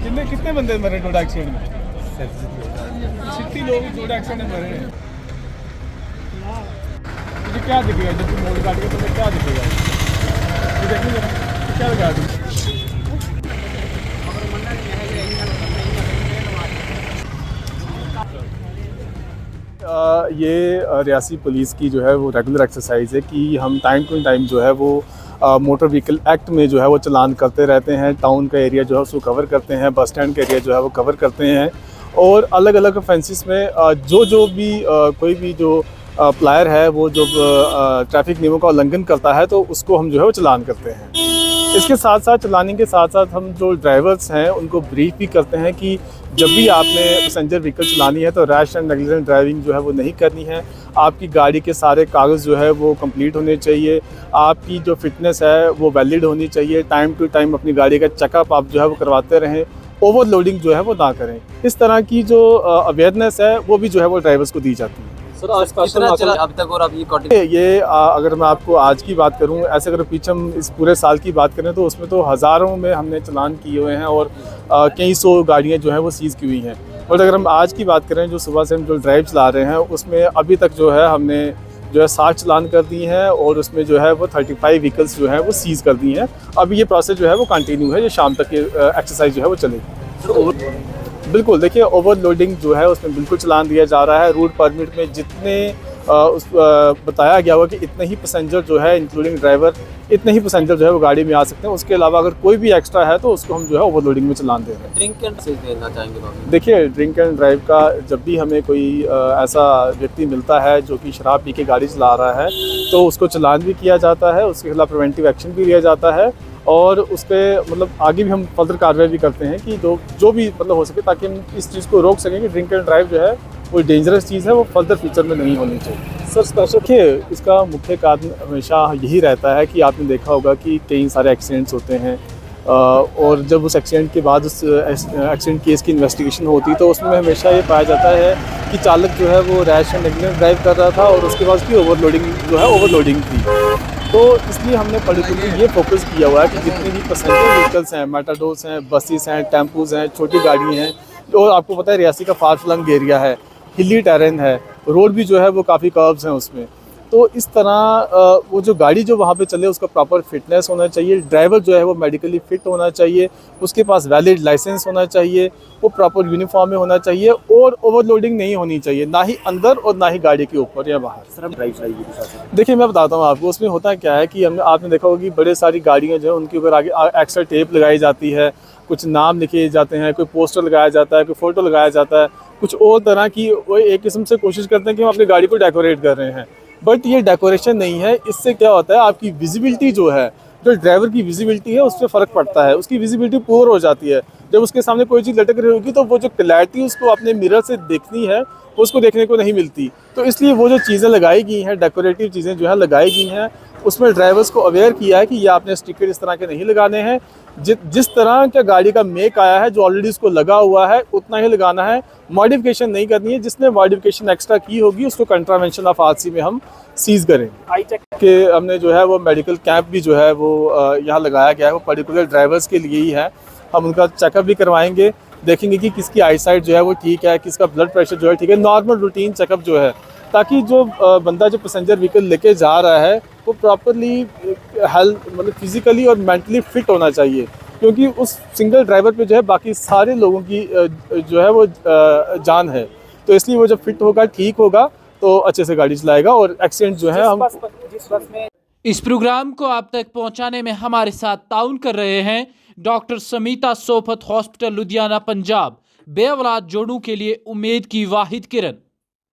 कितने बंदे मरे रोड एक्सीडेंट में? 60 लोग रोड एक्सीडेंट में मरे हैं। मुझे क्या दिखेगा जब तुम मोड़ काटेगा तो क्या दिखेगा? ये देखिए जरा, क्या लगा तुम? ये रियासी पुलिस की जो है वो रेगुलर एक्सरसाइज है कि हम टाइम टू टाइम जो है वो मोटर व्हीकल एक्ट में जो है वो चालान करते रहते हैं। टाउन का एरिया जो है उसको कवर करते हैं, बस स्टैंड का एरिया जो है वो कवर करते हैं और अलग अलग ऑफेंसेस में जो भी कोई भी जो प्लायर है वो जो ट्रैफिक नियमों का उल्लंघन करता है तो उसको हम जो है वो चालान करते हैं। इसके साथ साथ चलाने के साथ साथ हम जो ड्राइवर्स हैं उनको ब्रीफ भी करते हैं कि जब भी आपने पैसेंजर व्हीकल चलानी है तो रैश एंड नेग्लिजेंट ड्राइविंग जो है वो नहीं करनी है। आपकी गाड़ी के सारे कागज़ जो है वो कंप्लीट होने चाहिए, आपकी जो फिटनेस है वो वैलिड होनी चाहिए। टाइम टू टाइम अपनी गाड़ी का चेकअप आप जो है वो करवाते रहें, ओवरलोडिंग जो है वो ना करें। इस तरह की जो अवेयरनेस है वो भी जो है वो ड्राइवर्स को दी जाती है। सर आज कितना चला अब तक और अब ये अगर मैं आपको आज की बात करूं, ऐसे अगर पीछे हम इस पूरे साल की बात करें तो उसमें तो हज़ारों में हमने चालान किए हुए हैं और कई सौ गाड़ियां जो हैं वो सीज़ की हुई हैं। और अगर हम आज की बात करें जो सुबह से हम जो ड्राइव चला रहे हैं उसमें अभी तक जो है हमने जो है 60 चालान कर दिए हैं और उसमें जो है वो 35 व्हीकल्स जो हैं वो सीज़ कर दिए हैं। अभी ये प्रोसेस जो है वो कंटिन्यू है, ये शाम तक ये एक्सरसाइज जो है वो चलेगी। बिल्कुल, देखिए ओवरलोडिंग जो है उसमें बिल्कुल चालान दिया जा रहा है। रूट परमिट में जितने बताया गया हुआ कि इतने ही पैसेंजर जो है इंक्लूडिंग ड्राइवर, इतने ही पैसेंजर जो है वो गाड़ी में आ सकते हैं। उसके अलावा अगर कोई भी एक्स्ट्रा है तो उसको हम जो है ओवरलोडिंग में चालान दे रहे हैं। ड्रिंक एंड ड्राइव देना चाहेंगे? देखिए ड्रिंक एंड ड्राइव का जब भी हमें कोई ऐसा व्यक्ति मिलता है जो कि शराब पी के गाड़ी चला रहा है तो उसको चालान भी किया जाता है, उसके खिलाफ प्रिवेंटिव एक्शन भी लिया जाता है और उस पर मतलब आगे भी हम फर्दर कार्रवाई भी करते हैं कि जो भी मतलब हो सके ताकि हम इस चीज़ को रोक सकें कि ड्रिंक एंड ड्राइव जो है वो डेंजरस चीज़ है, वो फर्दर फ्यूचर में नहीं होनी चाहिए। सर स्पेशल देखिए इसका मुख्य कारण हमेशा यही रहता है कि आपने देखा होगा कि कई सारे एक्सीडेंट्स होते हैं और जब उस एक्सीडेंट के बाद उस एक्सीडेंट केस की इन्वेस्टिगेशन होती है तो उसमें हमेशा ये पाया जाता है कि चालक जो है वो रैश एंड नेग्लिजेंट ड्राइव कर रहा था और उसके बाद उसकी ओवरलोडिंग जो है ओवरलोडिंग थी। तो इसलिए हमने पर्टिकुलरली ये फोकस किया हुआ है कि जितने भी पैसेंजर व्हीकल्स हैं, मेटाडोर्स हैं, बसेस हैं, टेम्पोज हैं, छोटी गाड़ी हैं, और आपको पता है रियासी का फार फ्लंग एरिया है, हिली टेरेन है, रोड भी जो है वो काफ़ी कर्व्स हैं उसमें। तो इस तरह वो जो गाड़ी जो वहाँ पे चले उसका प्रॉपर फिटनेस होना चाहिए, ड्राइवर जो है वो मेडिकली फिट होना चाहिए, उसके पास वैलिड लाइसेंस होना चाहिए, वो प्रॉपर यूनिफॉर्म में होना चाहिए और ओवरलोडिंग नहीं होनी चाहिए, ना ही अंदर और ना ही गाड़ी के ऊपर या बाहर। सर देखिए मैं बताता हूँ आपको उसमें होता क्या है कि आपने देखा होगा कि बड़े सारी गाड़ियाँ जो है उनके ऊपर आगे एक्स्ट्रा टेप लगाई जाती है, कुछ नाम लिखे जाते हैं, कोई पोस्टर लगाया जाता है, कोई फ़ोटो लगाया जाता है, कुछ और तरह की वो एक किस्म से कोशिश करते हैं कि हम अपनी गाड़ी को डेकोरेट कर रहे हैं। बट ये डेकोरेशन नहीं है। इससे क्या होता है आपकी विजिबिलिटी जो है, जो ड्राइवर की विजिबिलिटी है उस पर फ़र्क पड़ता है, उसकी विजिबिलिटी पुअर हो जाती है। जब उसके सामने कोई चीज़ लटक रही होगी तो वो जो क्लैरिटी उसको अपने मिरर से देखनी है उसको देखने को नहीं मिलती। तो इसलिए वो जो चीज़ें लगाई गई हैं, डेकोरेटिव चीज़ें जो है लगाई गई हैं, उसमें ड्राइवर्स को अवेयर किया है कि ये आपने स्टिकर इस तरह के नहीं लगाने हैं। जिस तरह का गाड़ी का मेक आया है जो ऑलरेडी उसको लगा हुआ है उतना ही लगाना है, मॉडिफिकेशन नहीं करनी है। जिसने मॉडिफिकेशन एक्स्ट्रा की होगी उसको कंट्रावेंशन ऑफ आरसी में हम सीज़ करेंगे। आई चेक के हमने जो है वो मेडिकल कैंप भी जो है वो यहाँ लगाया गया है, वो पर्टिकुलर ड्राइवर्स के लिए ही है। हम उनका चेकअप भी करवाएंगे, देखेंगे कि किसकी आई साइट जो है वो ठीक है, किसका ब्लड प्रेशर जो है ठीक है, नॉर्मल रूटीन चेकअप जो है, ताकि जो बंदा जो पैसेंजर व्हीकल लेके जा रहा है वो प्रॉपरली हेल्थ मतलब फिजिकली और मेंटली फिट होना चाहिए, क्योंकि उस सिंगल ड्राइवर पे जो है बाकी सारे लोगों की जो है वो जान है। तो इसलिए वो जब फिट होगा, ठीक होगा तो अच्छे से गाड़ी चलाएगा और एक्सीडेंट जो है हम जिस बस में इस प्रोग्राम को आप तक पहुंचाने में हमारे साथ ताउन कर रहे हैं डॉक्टर समीता सोफत हॉस्पिटल लुधियाना पंजाब, बेऔलाद जोड़ों के लिए उम्मीद की वाहिद किरण।